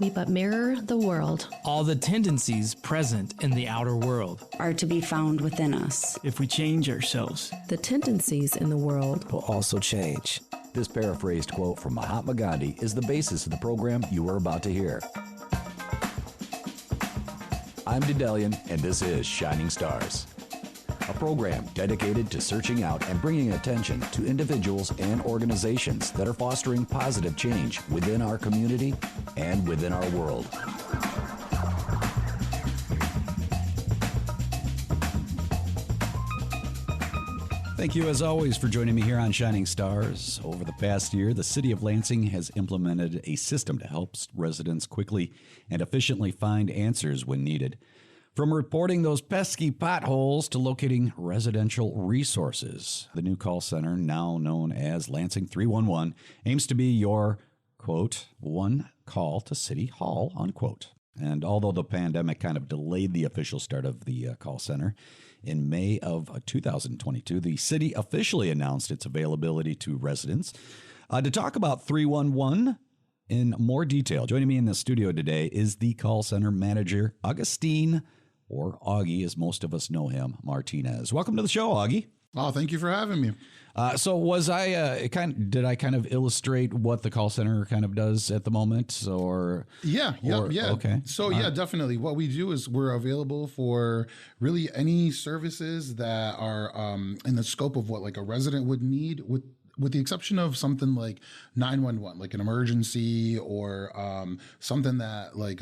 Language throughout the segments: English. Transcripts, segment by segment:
we but mirror the world. All the tendencies present in the outer world are to be found within us. If we change ourselves, the tendencies in the world will also change. This paraphrased quote from Mahatma Gandhi is the basis of the program you are about to hear. I'm Daedalian, and this is Shining Stars, a program dedicated to searching out and bringing attention to individuals and organizations that are fostering positive change within our community and within our world. Thank you, as always, for joining me here on Shining Stars. Over the past year, the City of Lansing has implemented a system to help residents quickly and efficiently find answers when needed. From reporting those pesky potholes to locating residential resources, the new call center, now known as Lansing 311, aims to be your, quote, one call to City Hall, unquote. And although the pandemic kind of delayed the official start of the call center, in May of 2022, the city officially announced its availability to residents. To talk about 311 in more detail, joining me in the studio today is the call center manager, Augustine, or Auggie, as most of us know him, Martinez. Welcome to the show, Auggie. Oh, thank you for having me. So was I did I kind of illustrate what the call center kind of does at the moment, or yeah. Okay. So definitely. What we do is we're available for really any services that are in the scope of what like a resident would need, with the exception of something like 911, like an emergency or something that like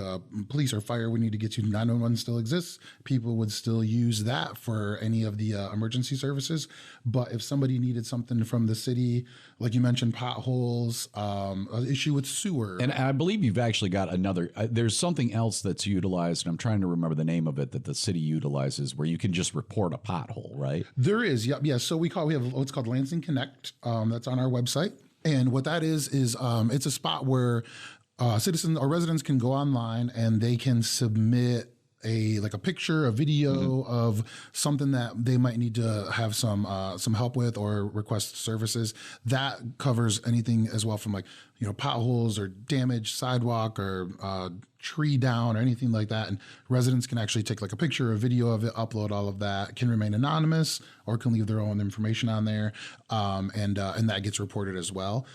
police or fire would need to get to. 911 still exists. People would still use that for any of the emergency services. But if somebody needed something from the city, like you mentioned, potholes, an issue with sewer. And I believe you've actually got another, there's something else that's utilized, and I'm trying to remember the name of it, that the city utilizes where you can just report a pothole, right? There is, yeah. So we have what's called Lansing Connect. That's on our website. And what that is it's a spot where citizens or residents can go online and they can submit a picture, a video of something that they might need to have some help with or request services. That covers anything as well from potholes or damaged sidewalk or tree down or anything like that. And residents can actually take like a picture, a video of it, upload all of that, can remain anonymous or can leave their own information on there. And that gets reported as well.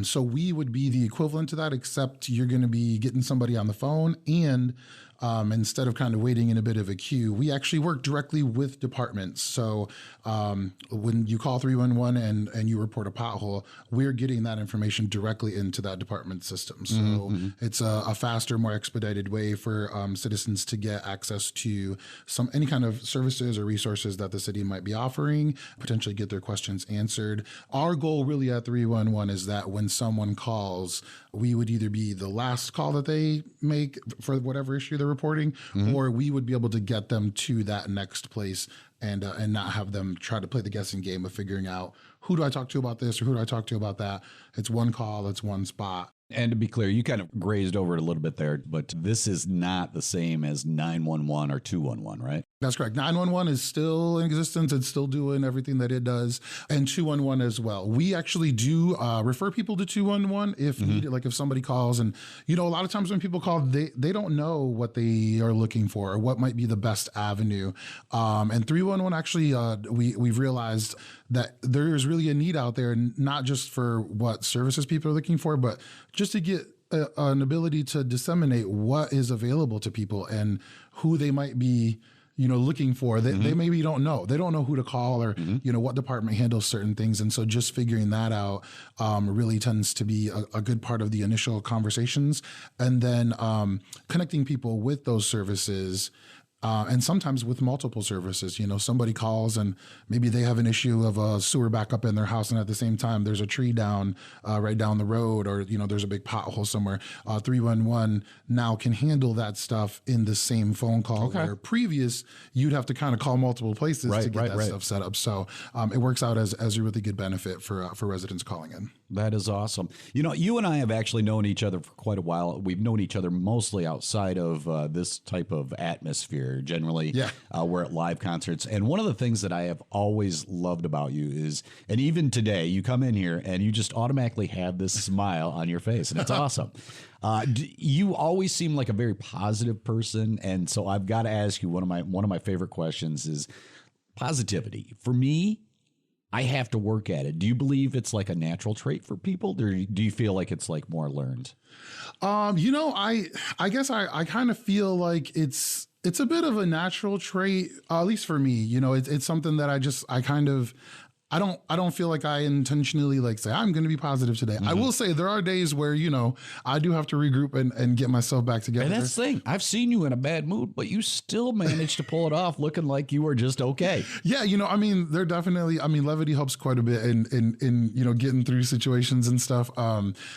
So we would be the equivalent to that, except you're going to be getting somebody on the phone, and instead of kind of waiting in a bit of a queue, we actually work directly with departments. So when you call 311 and you report a pothole, we're getting that information directly into that department system. So it's a faster, more expedited way for citizens to get access to any kind of services or resources that the city might be offering, potentially get their questions answered. Our goal really at 311 is that when someone calls, we would either be the last call that they make for whatever issue they're reporting, or we would be able to get them to that next place and not have them try to play the guessing game of figuring out who do I talk to about this or who do I talk to about that. It's one call, it's one spot. And to be clear, you kind of grazed over it a little bit there, but this is not the same as 911 or 211, right? That's correct. 911 is still in existence. It's still doing everything that it does. And 211 as well. We actually do refer people to 211 if needed. Like if somebody calls and, a lot of times when people call, they don't know what they are looking for or what might be the best avenue. And 311 actually, we've realized that there is really a need out there, not just for what services people are looking for, but just to get an ability to disseminate what is available to people and who they might be looking for. They maybe don't know. They don't know who to call or, what department handles certain things. And so just figuring that out really tends to be a good part of the initial conversations. And then connecting people with those services and sometimes with multiple services. Somebody calls and maybe they have an issue of a sewer backup in their house, and at the same time there's a tree down right down the road, or there's a big pothole somewhere. 311 now can handle that stuff in the same phone call. Okay. Where previous you'd have to kind of call multiple places to get that stuff set up. So it works out as a really good benefit for residents calling in. That is awesome. You know, you and I have actually known each other for quite a while. We've known each other mostly outside of this type of atmosphere. Generally, we're at live concerts. And one of the things that I have always loved about you is, and even today, you come in here and you just automatically have this smile on your face, and it's awesome. You always seem like a very positive person, and so I've got to ask you, one of my favorite questions is positivity. For me, I have to work at it. Do you believe it's like a natural trait for people, or do you feel like it's like more learned? You know, I guess I kind of feel like it's a bit of a natural trait, at least for me. You know, it's something that I don't feel like I intentionally like say I'm going to be positive today. I will say there are days where, you know, I do have to regroup and get myself back together. And that's the thing. I've seen you in a bad mood, but you still managed to pull it off looking like you were just okay. Yeah, you know, I mean, levity helps quite a bit in you know, getting through situations and stuff.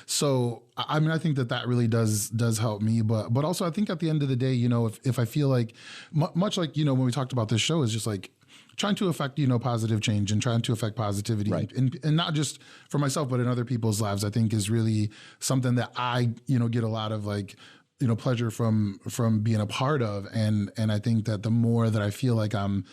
So I mean, I think that really does help me, but also I think at the end of the day, you know, if I feel like much like, you know, when we talked about this show is just like trying to affect, you know, positive change and trying to affect positivity, right. and not just for myself, but in other people's lives, I think is really something that I, you know, get a lot of like, you know, pleasure from being a part of. And I think that the more that I feel like I'm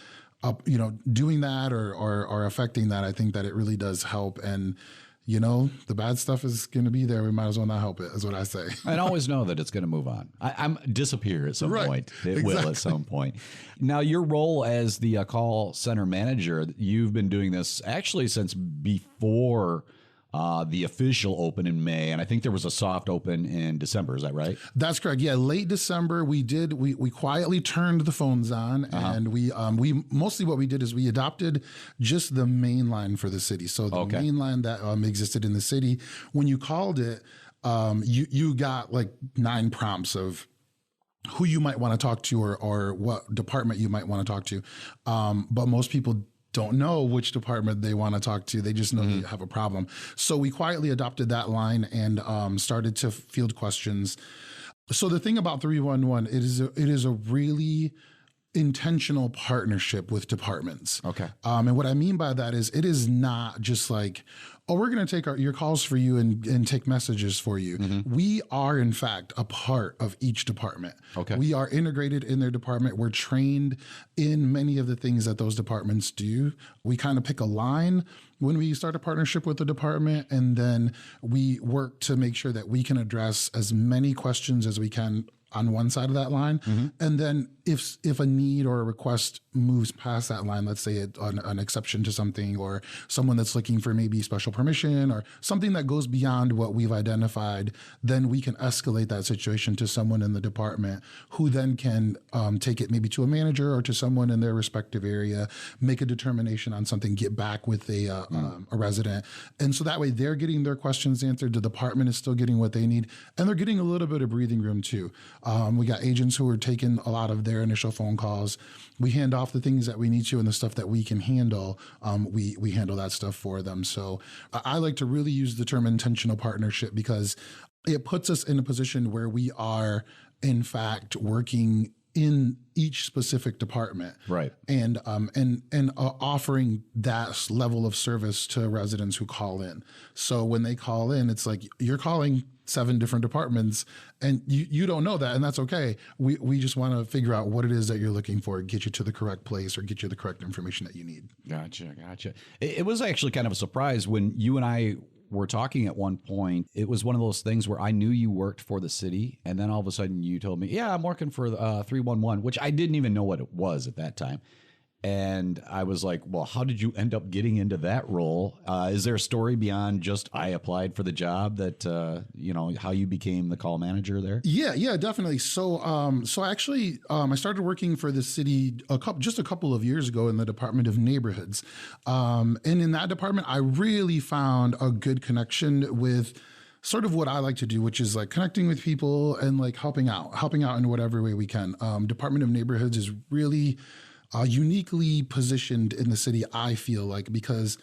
up, you know, doing that or affecting that, I think that it really does help. And, you know, the bad stuff is going to be there. We might as well not help it, is what I say. And always know that it's going to move on. I'm disappear at some point. It will at some point. Now, your role as the call center manager, you've been doing this actually since before the official open in May, and I think there was a soft open in December. Is that right? That's correct. Yeah, late December we quietly turned the phones on, and we mostly what we did is we adopted just the main line for the city. So the main line that existed in the city, when you called it, you got like 9 prompts of who you might want to talk to or what department you might want to talk to, but most people don't know which department they want to talk to. They just know they have a problem. So we quietly adopted that line and started to field questions. So the thing about 311, it is a really intentional partnership with departments. Okay. And what I mean by that is it is not just like, oh, we're going to take your calls for you and take messages for you. We are, in fact, a part of each department. Okay. We are integrated in their department. We're trained in many of the things that those departments do. We kind of pick a line when we start a partnership with the department, and then we work to make sure that we can address as many questions as we can on one side of that line. And then if a need or a request moves past that line, let's say an exception to something or someone that's looking for maybe special permission or something that goes beyond what we've identified, then we can escalate that situation to someone in the department who then can take it maybe to a manager or to someone in their respective area, make a determination on something, get back with a resident. And so that way they're getting their questions answered. The department is still getting what they need, and they're getting a little bit of breathing room too. We got agents who are taking a lot of their initial phone calls. We hand off the things that we need to, and the stuff that we can handle, we handle that stuff for them. So I like to really use the term intentional partnership because it puts us in a position where we are, in fact, working in each specific department, right? And offering that level of service to residents who call in. So when they call in, it's like you're calling 7 different departments, and you don't know that, and that's okay. We just want to figure out what it is that you're looking for, get you to the correct place, or get you the correct information that you need. Gotcha. It was actually kind of a surprise when you and I were talking at one point. It was one of those things where I knew you worked for the city, and then all of a sudden you told me, yeah, I'm working for 311, which I didn't even know what it was at that time. And I was like, well, how did you end up getting into that role? Is there a story beyond just I applied for the job that, how you became the call manager there? Yeah, definitely. So actually, I started working for the city just a couple of years ago in the Department of Neighborhoods. And in that department, I really found a good connection with sort of what I like to do, which is like connecting with people and like helping out in whatever way we can. Department of Neighborhoods is really uniquely positioned in the city, I feel like, because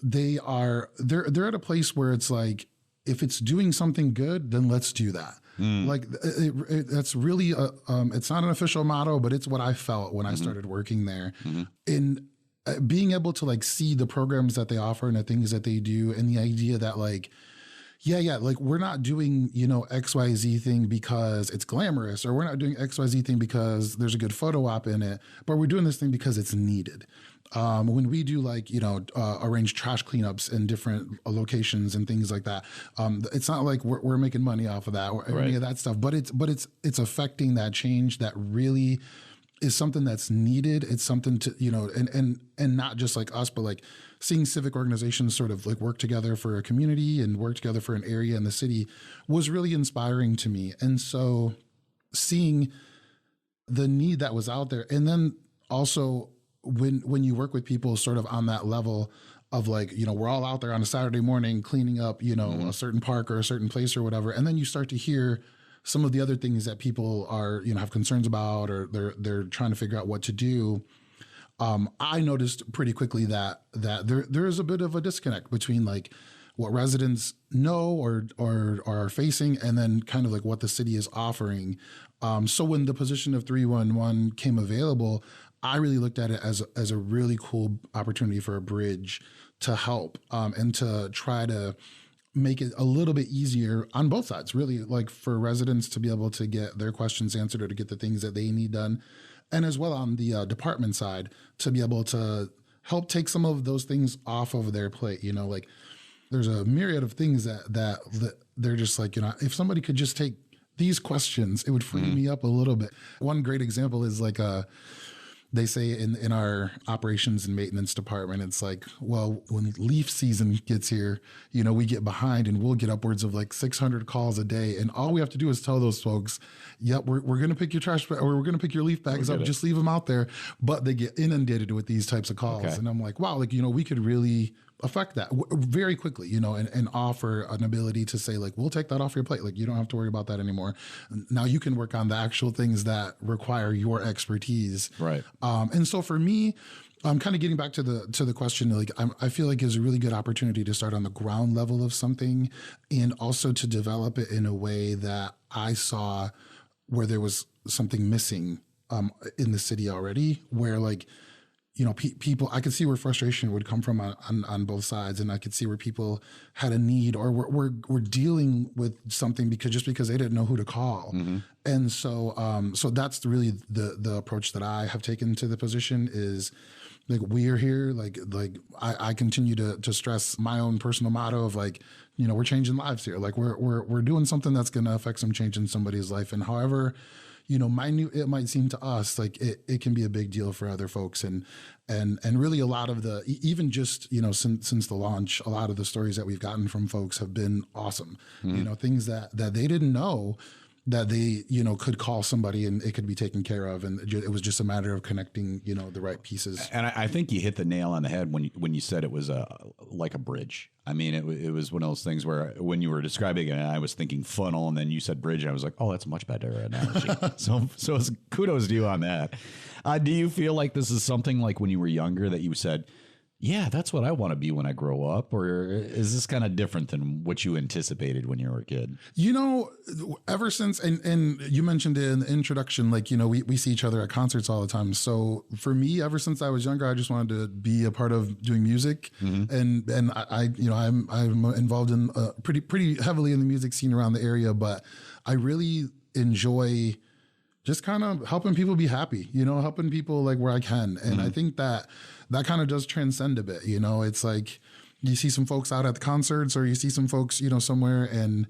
they're at a place where it's like, if it's doing something good, then let's do that. Like that's really it's not an official motto, but it's what I felt when I started working there. And being able to like see the programs that they offer and the things that they do, and the idea that like, yeah, like we're not doing, XYZ thing because it's glamorous, or we're not doing XYZ thing because there's a good photo op in it, but we're doing this thing because it's needed. When we do like, arrange trash cleanups in different locations and things like that, it's not like we're making money off of that or any of that stuff, but it's affecting that change that really is something that's needed. It's something to, and not just like us, but like seeing civic organizations sort of like work together for a community and work together for an area in the city was really inspiring to me. And so seeing the need that was out there, and then also when you work with people sort of on that level of like, we're all out there on a Saturday morning cleaning up, a certain park or a certain place or whatever. And then you start to hear some of the other things that people are, have concerns about, or they're trying to figure out what to do. I noticed pretty quickly that there is a bit of a disconnect between like what residents know or are facing, and then kind of like what the city is offering. So when the position of 311 came available, I really looked at it as a really cool opportunity for a bridge to help and to try to make it a little bit easier on both sides, really, like for residents to be able to get their questions answered or to get the things that they need done. And as well on the department side, to be able to help take some of those things off of their plate. Like there's a myriad of things that they're just like, if somebody could just take these questions, it would free me up a little bit. One great example is like they say in our operations and maintenance department, it's like, well, when leaf season gets here, we get behind and we'll get upwards of like 600 calls a day. And all we have to do is tell those folks, yep, we're going to pick your trash bag, or we're going to pick your leaf bags up, just leave them out there. But they get inundated with these types of calls. Okay. And I'm like, wow, like, we could really affect that very quickly, and offer an ability to say like, we'll take that off your plate. Like, you don't have to worry about that anymore. Now you can work on the actual things that require your expertise. Right. And so for me, I'm kind of getting back to the question, like I feel like it's a really good opportunity to start on the ground level of something, and also to develop it in a way that I saw where there was something missing in the city already, where like, people, I could see where frustration would come from on both sides. And I could see where people had a need, or were dealing with something because they didn't know who to call. Mm-hmm. And so, so that's really the approach that I have taken to the position is like, we are here. Like I continue to stress my own personal motto of like, we're changing lives here. Like we're doing something that's going to affect some change in somebody's life. And however, minute it might seem to us, like it can be a big deal for other folks. And really a lot of the, even just, since the launch, a lot of the stories that we've gotten from folks have been awesome. Mm-hmm. Things that they didn't know that they, could call somebody and it could be taken care of. And it was just a matter of connecting, the right pieces. And I think you hit the nail on the head when you said it was like a bridge. I mean, it was one of those things where when you were describing it, I was thinking funnel, and then you said bridge, and I was like, oh, that's a much better analogy. so kudos to you on that. Do you feel like this is something like when you were younger that you said, yeah, that's what I want to be when I grow up? Or is this kind of different than what you anticipated when you were a kid? Ever since, and you mentioned it in the introduction, like, we see each other at concerts all the time. So for me, ever since I was younger, I just wanted to be a part of doing music. Mm-hmm. And I'm involved in pretty heavily in the music scene around the area, but I really enjoy just kind of helping people be happy, helping people like where I can. And I think that kind of does transcend a bit, it's like you see some folks out at the concerts, or you see some folks, somewhere. And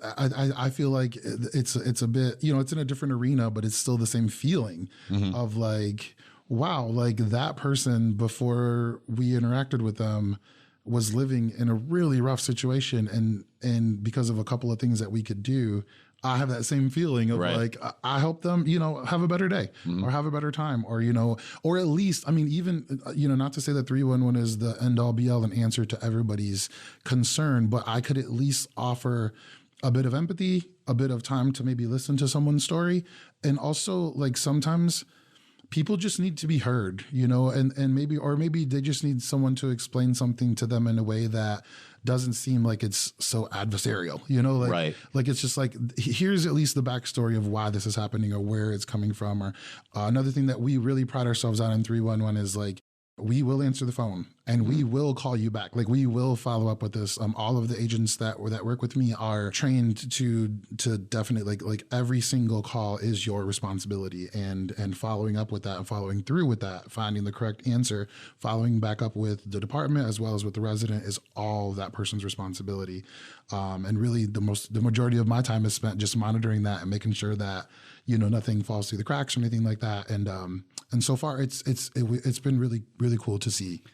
I feel like it's a bit, it's in a different arena, but it's still the same feeling of like, wow, like that person before we interacted with them was living in a really rough situation. And because of a couple of things that we could do, I have that same feeling of like, I help them, have a better day or have a better time, or, or at least, I mean, even, not to say that 311 is the end all be all and answer to everybody's concern, but I could at least offer a bit of empathy, a bit of time to maybe listen to someone's story. And also like sometimes people just need to be heard, and maybe they just need someone to explain something to them in a way that doesn't seem like it's so adversarial, like it's just like, here's at least the backstory of why this is happening or where it's coming from. Or another thing that we really pride ourselves on in 311 is like, we will answer the phone and we will call you back. Like, we will follow up with this. All of the agents that work with me are trained to definitely like every single call is your responsibility, and following up with that and following through with that, finding the correct answer, following back up with the department as well as with the resident is all that person's responsibility. And really the majority of my time is spent just monitoring that and making sure that, nothing falls through the cracks or anything like that. And so far it's been really, really cool to see.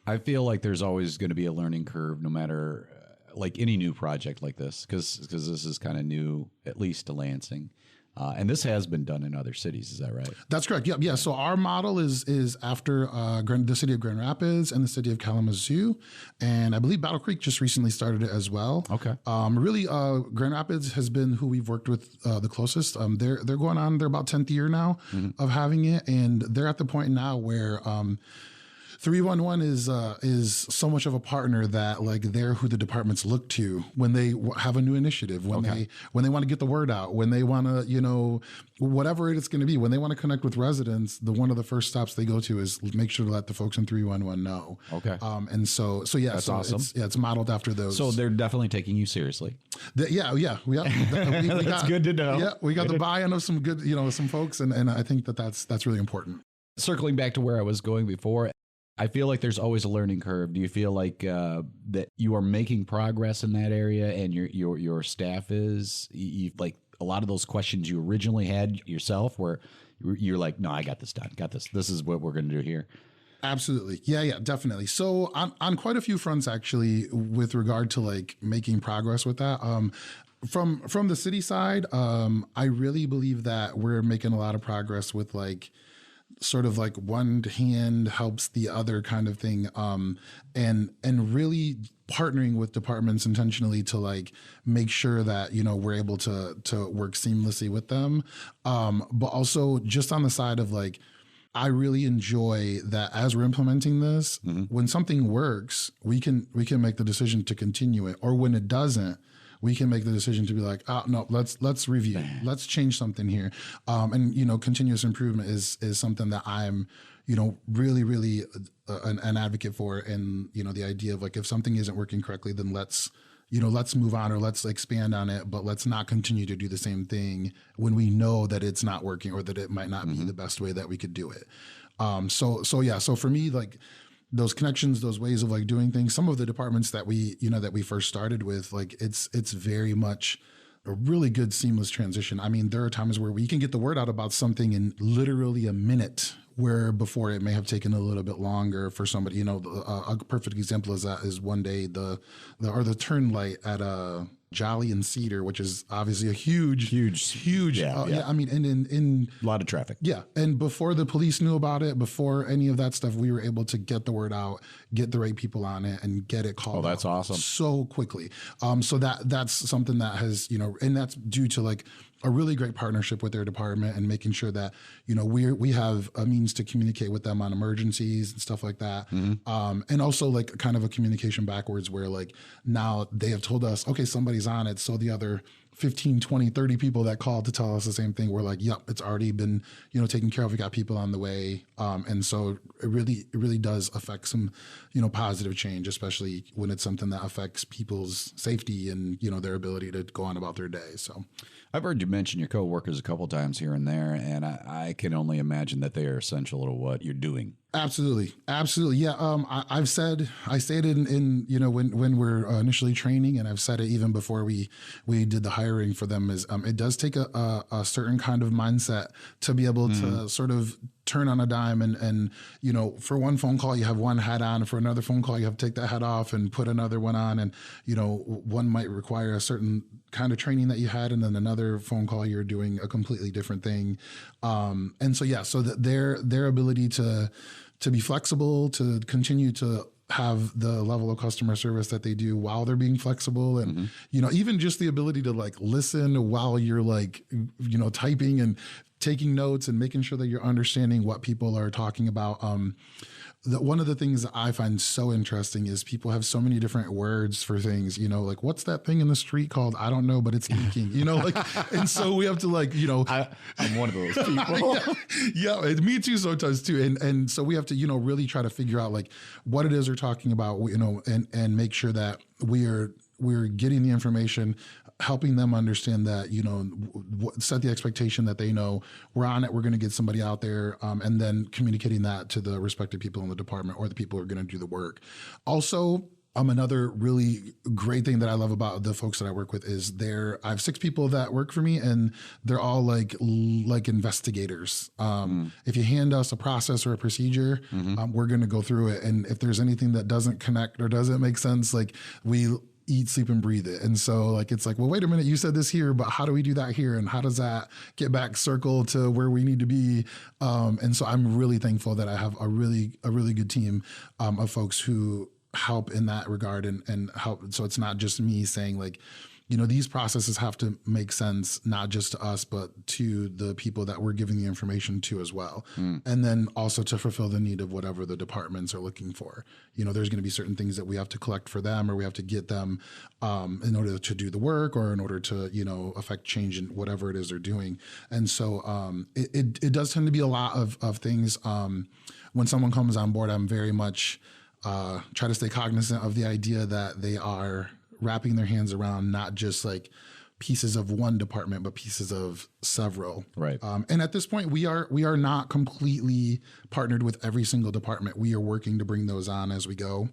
I feel like there's always going to be a learning curve, no matter like any new project like this, because this is kind of new, at least to Lansing. And this has been done in other cities. Is that right? That's correct. Yeah. So our model is after the city of Grand Rapids and the city of Kalamazoo. And I believe Battle Creek just recently started it as well. Okay. Really, Grand Rapids has been who we've worked with the closest. They're going on their about 10th year now of having it. And they're at the point now where 311 is so much of a partner that like they're who the departments look to when they have a new initiative, when they want to get the word out, when they want to, whatever it's going to be, when they want to connect with residents, one of the first stops they go to is make sure to let the folks in 311 know. Okay. And so yeah, that's awesome. It's modeled after those. So they're definitely taking you seriously. Yeah. We That's good to know. Yeah, we got the buy-in of some good, some folks, and I think that's really important. Circling back to where I was going before, I feel like there's always a learning curve. Do you feel like that you are making progress in that area, and your staff is like a lot of those questions you originally had yourself, where you're like, no, I got this done, got this. This is what we're going to do here. Absolutely. Yeah, definitely. So on quite a few fronts, actually, with regard to like making progress with that. From the city side, I really believe that we're making a lot of progress with like sort of like one hand helps the other kind of thing, and really partnering with departments intentionally to like make sure that we're able to work seamlessly with them, but also just on the side of like, I really enjoy that as we're implementing this, when something works, we can make the decision to continue it, or when it doesn't, we can make the decision to be like, oh no, let's review, let's change something here. And continuous improvement is something that I'm, really, really an advocate for. And, the idea of like, if something isn't working correctly, then let's move on, or let's expand on it, but let's not continue to do the same thing when we know that it's not working, or that it might not be the best way that we could do it. So for me, like, those connections, those ways of like doing things, some of the departments that we first started with, like it's very much a really good seamless transition. I mean, there are times where we can get the word out about something in literally a minute, where before it may have taken a little bit longer for somebody. A perfect example is that is one day the turn light at Jolly and Cedar, which is obviously a huge. Yeah. I mean, in a lot of traffic. Yeah. And before the police knew about it, before any of that stuff, we were able to get the word out, get the right people on it, and get it called. Oh, that's awesome. So quickly. So that's something that has, and that's due to like a really great partnership with their department, and making sure that, we have a means to communicate with them on emergencies and stuff like that. And also like kind of a communication backwards, where like now they have told us, okay, somebody's on it. So the other 15, 20, 30 people that called to tell us the same thing, we're like, yep, it's already been, taken care of. We got people on the way. And so it really does affect some, positive change, especially when it's something that affects people's safety and, their ability to go on about their day. So I've heard you mention your coworkers a couple times here and there, and I can only imagine that they are essential to what you're doing. Absolutely. Yeah. I stated in when we're initially training, and I've said it even before we did the hiring for them, is it does take a certain kind of mindset to be able to sort of turn on a dime, and for one phone call you have one hat on, for another phone call you have to take that hat off and put another one on, and one might require a certain kind of training that you had, and then another phone call you're doing a completely different thing. And so that their ability to be flexible, to continue to have the level of customer service that they do while they're being flexible, and even just the ability to like listen while you're like typing and taking notes and making sure that you're understanding what people are talking about. one of the things that I find so interesting is people have so many different words for things, you know, like what's that thing in the street called? I don't know, but it's leaking, you know, like, and so we have to like, you know, I'm one of those people. yeah, me too sometimes too. And so we have to, you know, really try to figure out like what it is we're talking about, you know, and make sure that we're getting the information, helping them understand that, you know, set the expectation that they know we're on it, we're going to get somebody out there, and then communicating that to the respective people in the department or the people who are going to do the work. Also, another really great thing that I love about the folks that I work with is I have 6 people that work for me, and they're all like investigators. If you hand us a process or a procedure, we're going to go through it. And if there's anything that doesn't connect or doesn't make sense, like we eat, sleep, and breathe it. And so like, it's like, well, wait a minute, you said this here, but how do we do that here? And how does that get back circle to where we need to be? And so I'm really thankful that I have a really good team of folks who help in that regard and help. So it's not just me saying like, you know, these processes have to make sense, not just to us, but to the people that we're giving the information to as well. And then also to fulfill the need of whatever the departments are looking for. You know, there's going to be certain things that we have to collect for them, or we have to get them in order to do the work, or in order to, you know, affect change in whatever it is they're doing. And so it does tend to be a lot of things. When someone comes on board, I'm very much try to stay cognizant of the idea that they are wrapping their hands around not just like pieces of one department, but pieces of several. Right. And at this point, we are not completely partnered with every single department. We are working to bring those on as we go.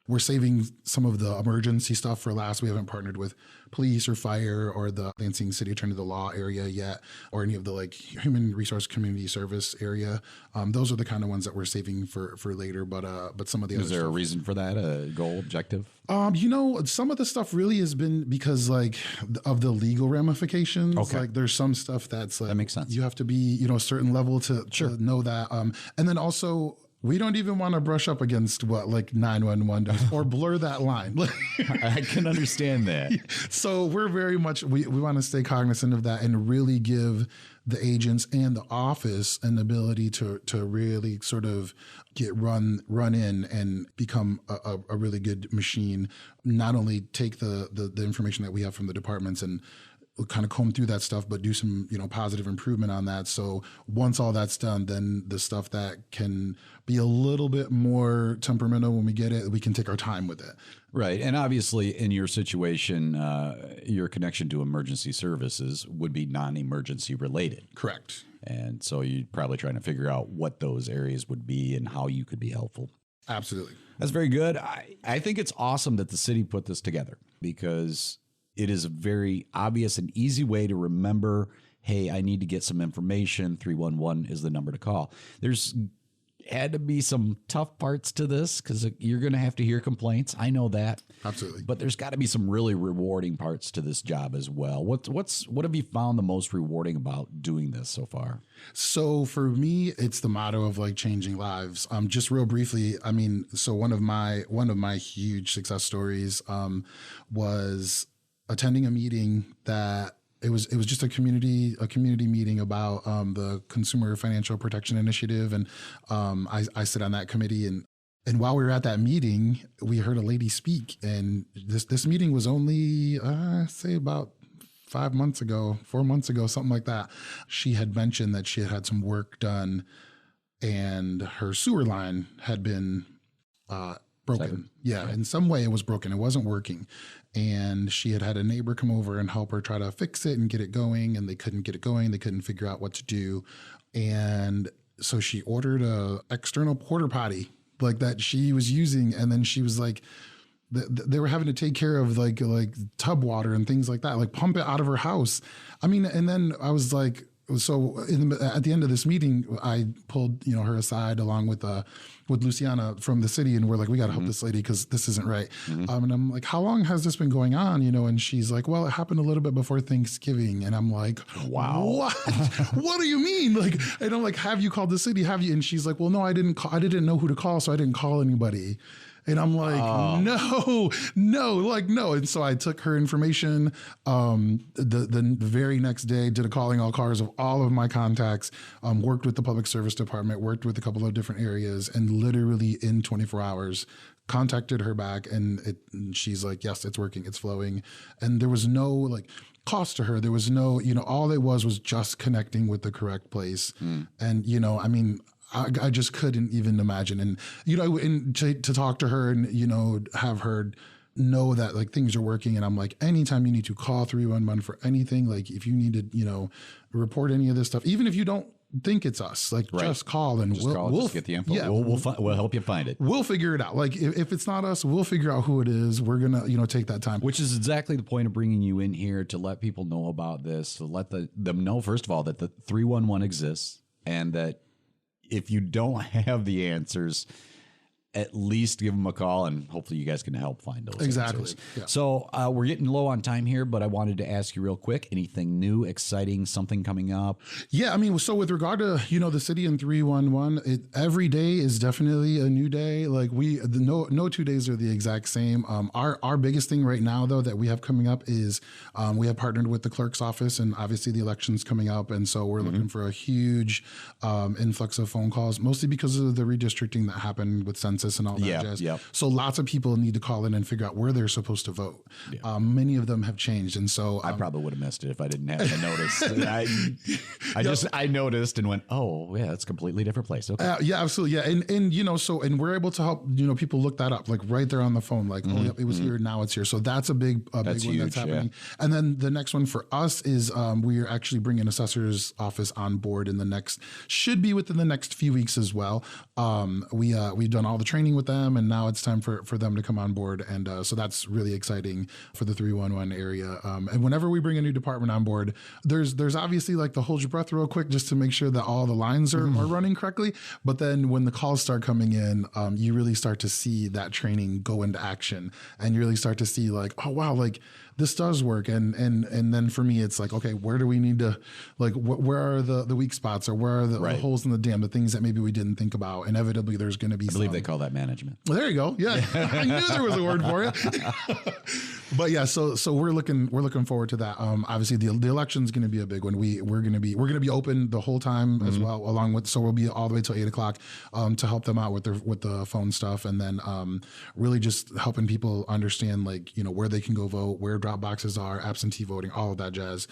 We're saving some of the emergency stuff for last. We haven't partnered with police or fire or the Lansing City Attorney of the Law area yet, or any of the like human resource community service area. Those are the kind of ones that we're saving for later. But some of the Is there a reason for that? A goal, objective? You know, some of the stuff really has been because like of the legal ramifications. Okay. Like there's some stuff that's like that makes sense. You have to be, you know, a certain level to know that. And then also, we don't even want to brush up against what like 911 does or blur that line. I can understand that. So we're very much, we want to stay cognizant of that and really give the agents and the office an ability to really sort of get run in and become a really good machine. Not only take the information that we have from the departments and kind of comb through that stuff, but do some, you know, positive improvement on that. So once all that's done, then the stuff that can be a little bit more temperamental when we get it, we can take our time with it. Right. And obviously in your situation, your connection to emergency services would be non-emergency related. Correct. And so you're probably trying to figure out what those areas would be and how you could be helpful. Absolutely. That's very good. I think it's awesome that the city put this together because it is a very obvious and easy way to remember, hey, I need to get some information. 311 is the number to call. There's had to be some tough parts to this because you're going to have to hear complaints. I know that. Absolutely. But there's got to be some really rewarding parts to this job as well. What have you found the most rewarding about doing this so far? So for me, it's the motto of like changing lives. Just real briefly, I mean, so one of my huge success stories was attending a meeting that it was just a community meeting about the Consumer Financial Protection Initiative, and I sit on that committee. And while we were at that meeting, we heard a lady speak, and this meeting was only say about 4 months ago, something like that. She had mentioned that she had some work done, and her sewer line had been broken. Yeah, in some way it was broken. It wasn't working. And she had a neighbor come over and help her try to fix it and get it going. And they couldn't get it going. They couldn't figure out what to do. And so she ordered a external porta potty like that she was using. And then she was like, they were having to take care of like tub water and things like that, like pump it out of her house. I mean, and then I was like, so at the end of this meeting, I pulled, you know, her aside along with Luciana from the city, and we're like, we got to help this lady because this isn't right. And I'm like, how long has this been going on? You know, and she's like, well, it happened a little bit before Thanksgiving. And I'm like, wow, what? What do you mean? Like, and I'm like, have you called the city? Have you? And she's like, well, no, I didn't call. I didn't know who to call, so I didn't call anybody. And I'm like, no. And so I took her information. The very next day, did a calling all cars of all of my contacts, worked with the public service department, worked with a couple of different areas, and literally in 24 hours, contacted her back, and she's like, yes, it's working, it's flowing. And there was no like cost to her. There was no, all it was just connecting with the correct place. And, I just couldn't even imagine. And, and to talk to her and, have her know that like things are working. And I'm like, anytime you need to call 311 for anything, like if you need to, report any of this stuff, even if you don't think it's us, like just call and we'll get the info. Yeah, we'll help you find it. We'll figure it out. Like if it's not us, we'll figure out who it is. We're going to, take that time. Which is exactly the point of bringing you in here, to let people know about this, to let them know, first of all, that the 311 exists, and that if you don't have the answers, at least give them a call, and hopefully you guys can help find those answers. Yeah. So we're getting low on time here, but I wanted to ask you real quick, anything new, exciting, something coming up? Yeah, so with regard to, the city and 311, every day is definitely a new day. Like no 2 days are the exact same. Our biggest thing right now, though, that we have coming up is we have partnered with the clerk's office, and obviously the election's coming up. And so we're looking for a huge influx of phone calls, mostly because of the redistricting that happened with census and all that jazz. Yep. So lots of people need to call in and figure out where they're supposed to vote. Yeah. Many of them have changed. And so I probably would have missed it if I didn't have to notice. I noticed and went, oh yeah, it's a completely different place. Okay. Yeah, absolutely. Yeah. And we're able to help, people look that up, like right there on the phone, like, oh, yep, it was here. Now it's here. So that's a big one huge, that's happening. Yeah. And then the next one for us is we are actually bringing assessor's office on board within the next few weeks as well. We've done all the training with them, and now it's time for them to come on board. And so that's really exciting for the 311 area. And whenever we bring a new department on board, there's obviously like the hold your breath real quick just to make sure that all the lines are running correctly. But then when the calls start coming in, you really start to see that training go into action, and you really start to see like, oh wow, like this does work. And then for me, it's like, okay, where do we need to, like, where are the weak spots, or where are the holes in the dam, the things that maybe we didn't think about? Inevitably, there's going to be I believe they call that management. Well, there you go. Yeah. I knew there was a word for it. But yeah, so we're looking forward to that. Obviously the election's going to be a big one. We're going to be open the whole time as well, so we'll be all the way till 8:00 to help them out with the phone stuff. And then really just helping people understand, like, where they can go vote, where drop boxes are, absentee voting, all of that jazz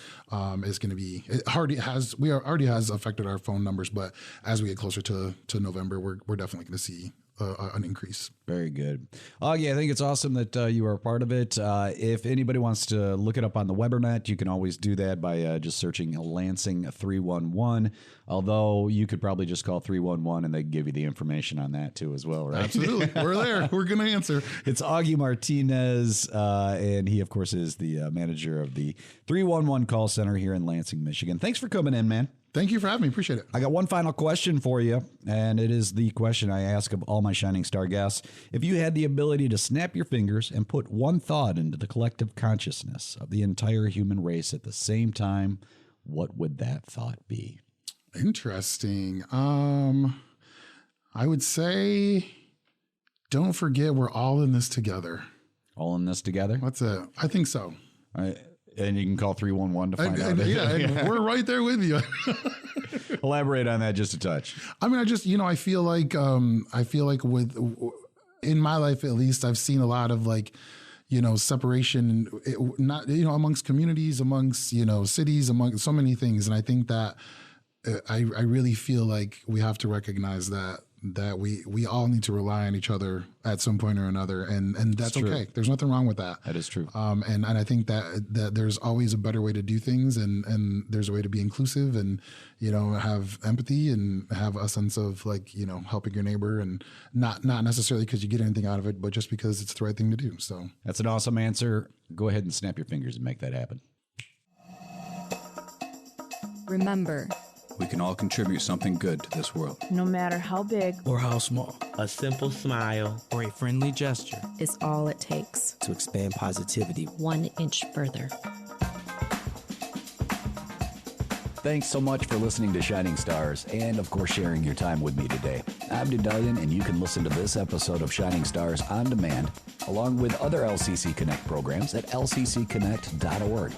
is going to be, it already has affected our phone numbers, but as we get closer to November, we're definitely going to see an increase. Very good. Auggie, I think it's awesome that you are a part of it. If anybody wants to look it up on the Webernet, you can always do that by just searching Lansing 311. Although you could probably just call 311 and they can give you the information on that too as well, right? Absolutely. We're there. We're going to answer. It's Auggie Martinez, and he, of course, is the manager of the 311 call center here in Lansing, Michigan. Thanks for coming in, man. Thank you for having me. Appreciate it. I got one final question for you, and it is the question I ask of all my Shining Star guests. If you had the ability to snap your fingers and put one thought into the collective consciousness of the entire human race at the same time, what would that thought be? Interesting. I would say, don't forget we're all in this together. All in this together? That's it. I think so. And you can call 311 to find out. Yeah, we're right there with you. Elaborate on that just a touch. I feel like in my life, at least, I've seen a lot of separation, not, amongst communities, amongst, cities, among so many things. And I think that I really feel like we have to recognize that we all need to rely on each other at some point or another, and that's okay. There's nothing wrong with that. That is true. And I think that there's always a better way to do things, and there's a way to be inclusive, and have empathy, and have a sense of helping your neighbor, and not necessarily because you get anything out of it, but just because it's the right thing to do. So that's an awesome answer. Go ahead and snap your fingers and make that happen. Remember, we can all contribute something good to this world. No matter how big or how small. A simple smile or a friendly gesture is all it takes to expand positivity 1 inch further. Thanks so much for listening to Shining Stars and, of course, sharing your time with me today. I'm Daedalian, and you can listen to this episode of Shining Stars on demand, along with other LCC Connect programs at lccconnect.org.